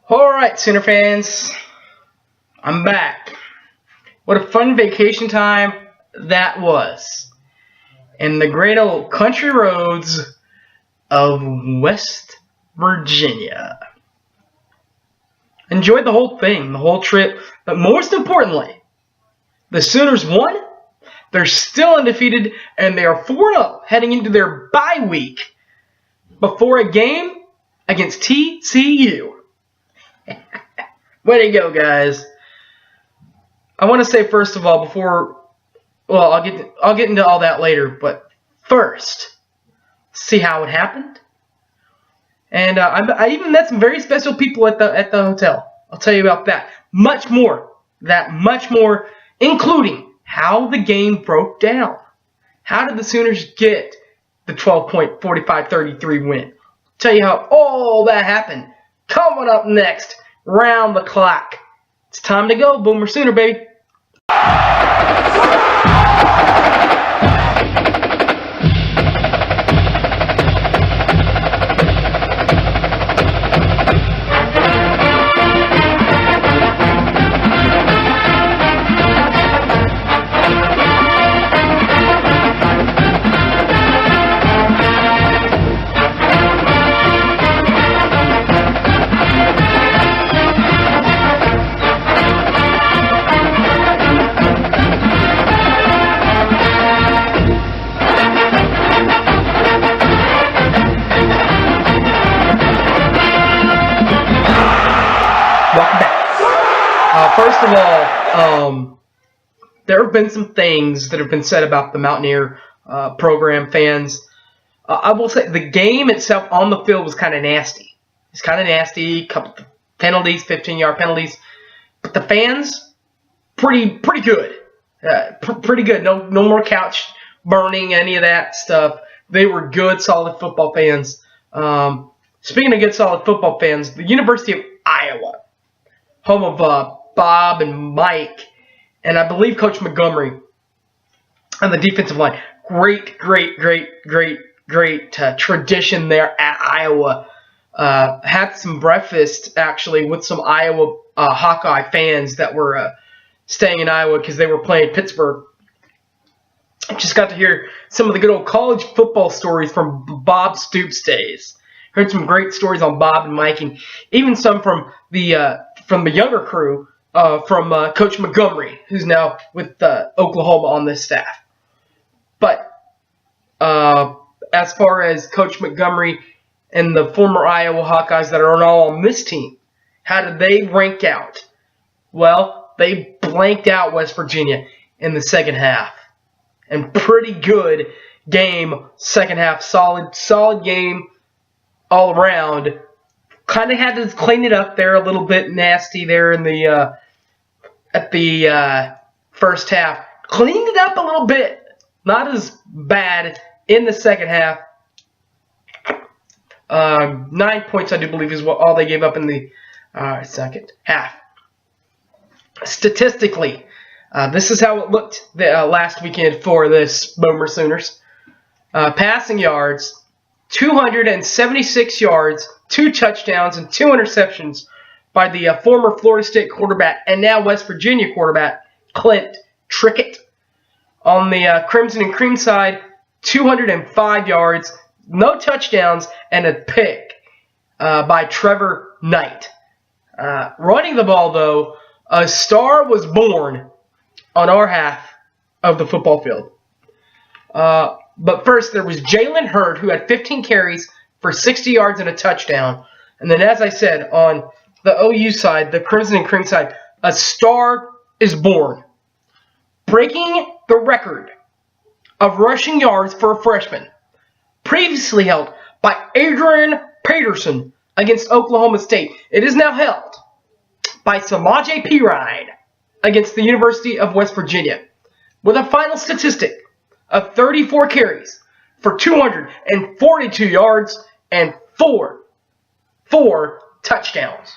Alright, Sooner fans, I'm back. What a fun vacation time that was. In the great old country roads of West Virginia. Enjoyed the whole thing, the whole trip, but most importantly, the Sooners won. They're still undefeated, and they are 4-0 heading into their bye week before a game against TCU. Way to go, guys. I want to say first of all, I'll get into all that later, but first, see how it happened. And I even met some very special people at the hotel. I'll tell you about that. Much more, including how the game broke down. How did the Sooners get the 12-point 45-33 win? Tell you how all that happened. Coming up next, round the clock. It's time to go, Boomer Sooner, baby. First of all, there have been some things that have been said about the Mountaineer program fans. I will say the game itself on the field was kind of nasty. It's kind of nasty. Couple penalties, 15-yard penalties, but the fans pretty good. Pretty good. No more couch burning, any of that stuff. They were good, solid football fans. Speaking of good, solid football fans, the University of Iowa, home of Bob and Mike, and I believe Coach Montgomery on the defensive line. Great tradition there at Iowa. Had some breakfast, actually, with some Iowa Hawkeye fans that were staying in Iowa because they were playing Pittsburgh. Just got to hear some of the good old college football stories from Bob Stoops' days. Heard some great stories on Bob and Mike, and even some from the younger crew, from Coach Montgomery, who's now with Oklahoma on this staff. But as far as Coach Montgomery and the former Iowa Hawkeyes that are all on this team, how did they rank out? Well, they blanked out West Virginia in the second half. And pretty good game, second half, solid game all around. Kind of had to clean it up there, a little bit nasty there in the at the first half. Cleaned it up a little bit, not as bad in the second half. 9 points, I do believe, is all they gave up in the second half. Statistically, this is how it looked last weekend for this Boomer Sooners. Passing yards, 276 yards, 2 touchdowns, and 2 interceptions by the former Florida State quarterback and now West Virginia quarterback, Clint Trickett. On the Crimson and Cream side, 205 yards, no touchdowns, and a pick by Trevor Knight. Running the ball, though, a star was born on our half of the football field. But first, there was Jalen Hurd, who had 15 carries for 60 yards and a touchdown. And then, as I said, on the OU side, the Crimson and Cream side, a star is born, breaking the record of rushing yards for a freshman, previously held by Adrian Peterson against Oklahoma State. It is now held by Samaje Perine against the University of West Virginia, with a final statistic of 34 carries for 242 yards and four touchdowns.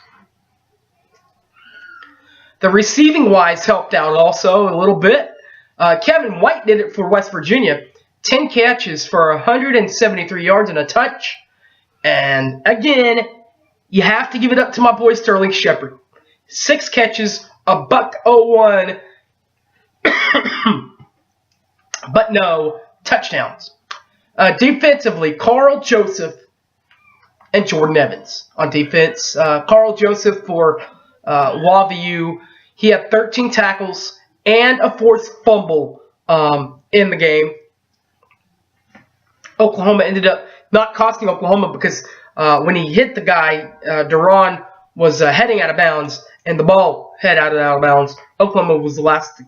The receiving wise helped out also a little bit. Kevin White did it for West Virginia. 10 catches for 173 yards and a touch. And again, you have to give it up to my boy Sterling Shepard. 6 catches, $101, but no touchdowns. Defensively, Carl Joseph and Jordan Evans on defense. Carl Joseph for WVU, he had 13 tackles and a forced fumble in the game. Oklahoma ended up not costing Oklahoma because when he hit the guy, Duran was heading out of bounds, and the ball head out of bounds. Oklahoma was the last to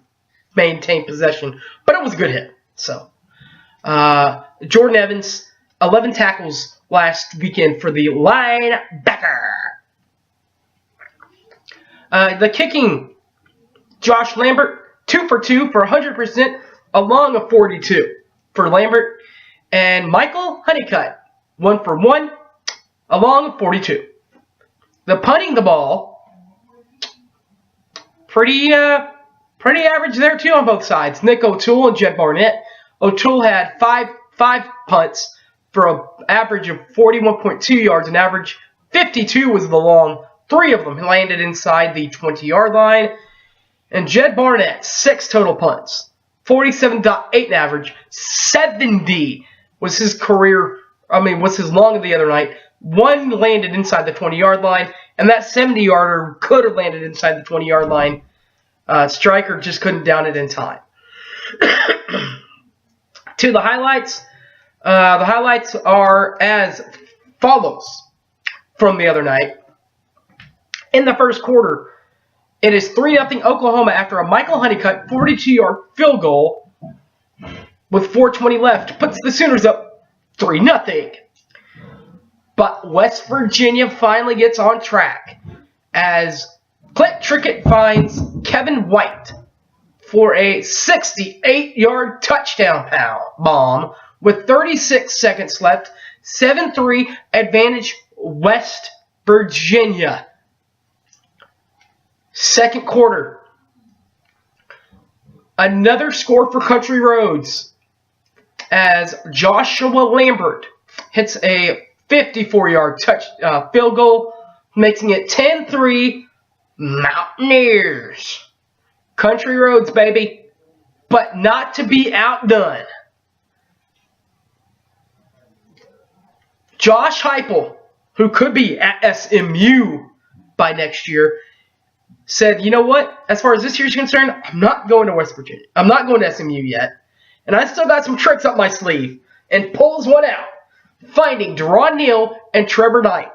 maintain possession, but it was a good hit. So, Jordan Evans, 11 tackles last weekend for the linebacker. The kicking, Josh Lambert, 2 for 2 for 100%, along a 42 for Lambert. And Michael Honeycutt, 1 for 1, along 42. The punting the ball, pretty average there too on both sides. Nick O'Toole and Jed Barnett. O'Toole had five punts for an average of 41.2 yards. An average 52 was the long. 3 of them landed inside the 20-yard line. And Jed Barnett, 6 total punts, 47.8 average, 70 was his was his long of the other night. 1 landed inside the 20-yard line, and that 70-yarder could have landed inside the 20-yard line. Stryker just couldn't down it in time. To the highlights. The highlights are as follows from the other night. In the first quarter, it is 3-0 Oklahoma after a Michael Honeycutt 42-yard field goal with 4:20 left puts the Sooners up 3-0. But West Virginia finally gets on track as Clint Trickett finds Kevin White for a 68-yard touchdown bomb with 36 seconds left. 7-3 advantage West Virginia. Second quarter. Another score for Country Roads as Joshua Lambert hits a 54-yard field goal, making it 10-3 Mountaineers. Country Roads, baby, but not to be outdone. Josh Heupel, who could be at SMU by next year, said, you know what? As far as this year's concerned, I'm not going to West Virginia. I'm not going to SMU yet. And I still got some tricks up my sleeve. And pulls one out, finding Deron Neal and Trevor Knight.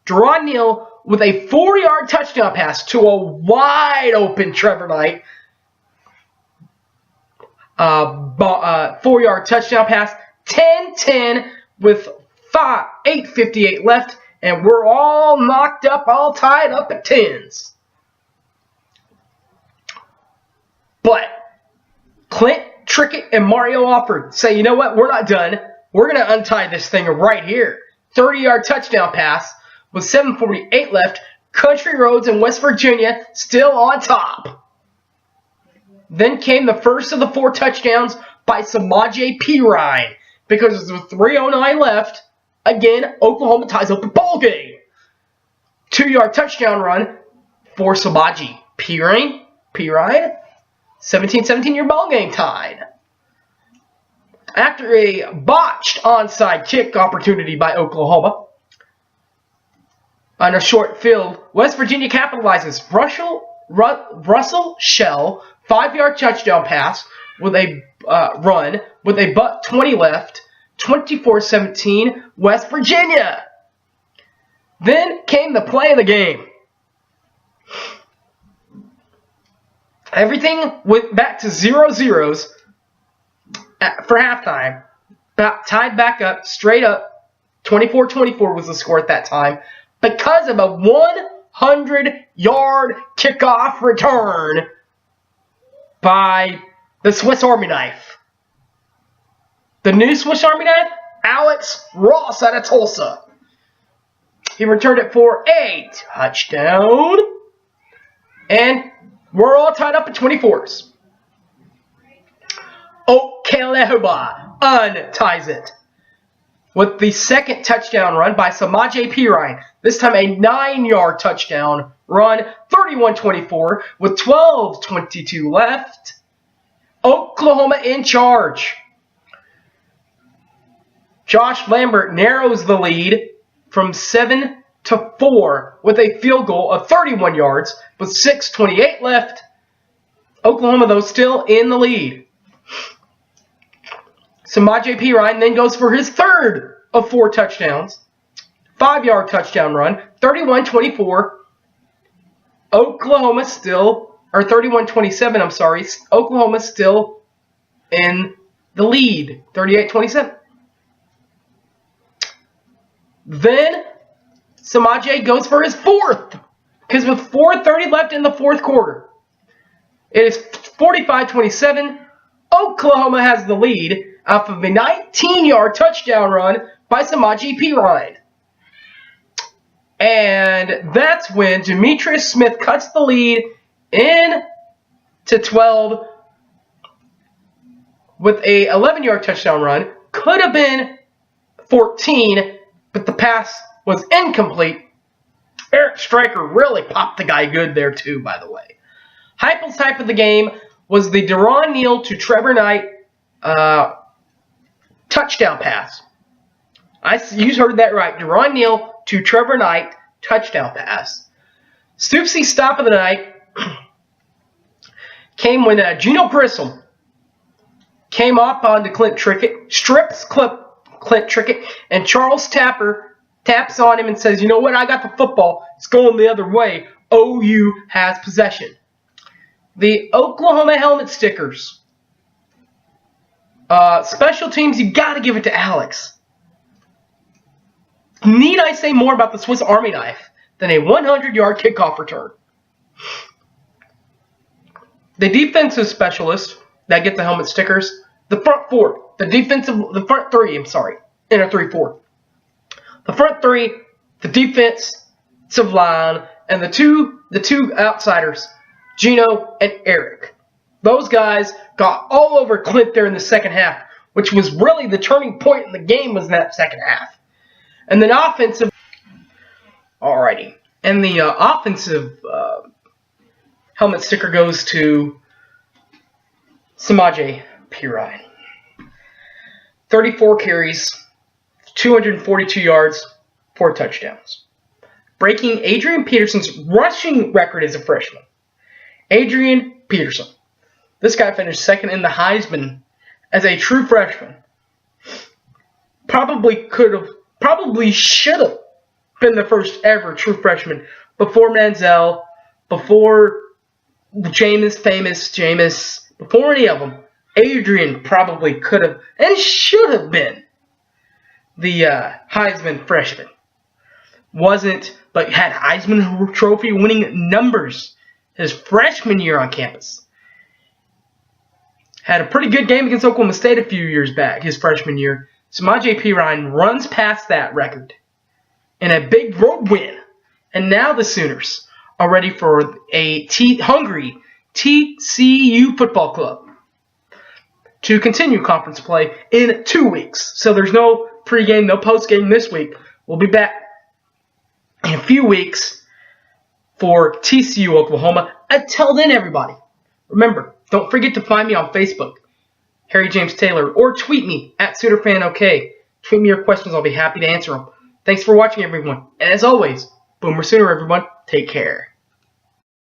Deron Neal with a 4-yard touchdown pass to a wide-open Trevor Knight. 4-yard touchdown pass. 10-10 with 8:58 left. And we're all knocked up, all tied up at 10s. But Clint Trickett and Mario Alford say, you know what? We're not done. We're going to untie this thing right here. 30-yard touchdown pass with 7:48 left. Country Roads and West Virginia still on top. Then came the first of the 4 touchdowns by Samaje Perine because with 3:09 left, again, Oklahoma ties up the ball game. 2-yard touchdown run for Samaje Perine. 17-17 your ball game tied. After a botched onside kick opportunity by Oklahoma on a short field, West Virginia capitalizes. Russell Shell, 5-yard touchdown pass with a run with a buck 20 left, 24-17 West Virginia. Then came the play of the game. Everything went back to 0-0s for halftime. Tied back up, straight up. 24-24 was the score at that time because of a 100-yard kickoff return by the Swiss Army knife. The new Swiss Army knife, Alex Ross out of Tulsa. He returned it for a touchdown. And we're all tied up at 24s. Oklahoma unties it. with the second touchdown run by Samaje Perine. This time a 9-yard touchdown run, 31-24, with 12:22 left. Oklahoma in charge. Josh Lambert narrows the lead from 7-4 with a field goal of 31 yards with 6:28 left. Oklahoma, though, still in the lead. Samaje Perine then goes for his third of 4 touchdowns. 5-yard touchdown run, 31-24. Oklahoma still, or 31-27, I'm sorry. Oklahoma still in the lead, 38-27. Then Samaje goes for his fourth, because with 4:30 left in the fourth quarter, it is 45-27. Oklahoma has the lead off of a 19-yard touchdown run by Samaje Perine. And that's when Demetrius Smith cuts the lead in to 12 with a 11-yard touchdown run. Could have been 14, but the pass was incomplete. Eric Stryker really popped the guy good there too, by the way. Heupel's type of the game was the Deron Neal to Trevor Knight touchdown pass. You heard that right. Deron Neal to Trevor Knight touchdown pass. Stoopsy's stop of the night came when Gino Grissom came up onto Clint Trickett, strips Clint Trickett, and Charles Tapper taps on him and says, "You know what? I got the football. It's going the other way. OU has possession." The Oklahoma helmet stickers. Special teams, you got to give it to Alex. Need I say more about the Swiss Army knife than a 100-yard kickoff return? The defensive specialist that get the helmet stickers, the front three, in a 3-4. The front three, the defensive line, and the two outsiders, Gino and Eric. Those guys got all over Clint there in the second half, which was really the turning point in the game was in that second half. And then offensive, alrighty. And the offensive helmet sticker goes to Samaje Perine. 34 carries, 242 yards, 4 touchdowns. Breaking Adrian Peterson's rushing record as a freshman. Adrian Peterson. This guy finished second in the Heisman as a true freshman. Probably should have been the first ever true freshman before Manziel, before Jameis, before any of them. Adrian probably could have and should have been the Heisman freshman. Wasn't, but had Heisman Trophy winning numbers his freshman year on campus. Had a pretty good game against Oklahoma State a few years back, his freshman year. Samaje Perine runs past that record in a big road win. And now the Sooners are ready for a hungry TCU football club to continue conference play in 2 weeks. So there's no pregame, no postgame this week. We'll be back in a few weeks for TCU Oklahoma. Until then, everybody, remember, don't forget to find me on Facebook, Harry James Taylor, or tweet me at SoonerFanOK. Tweet me your questions. I'll be happy to answer them. Thanks for watching, everyone. And as always, Boomer Sooner, everyone. Take care.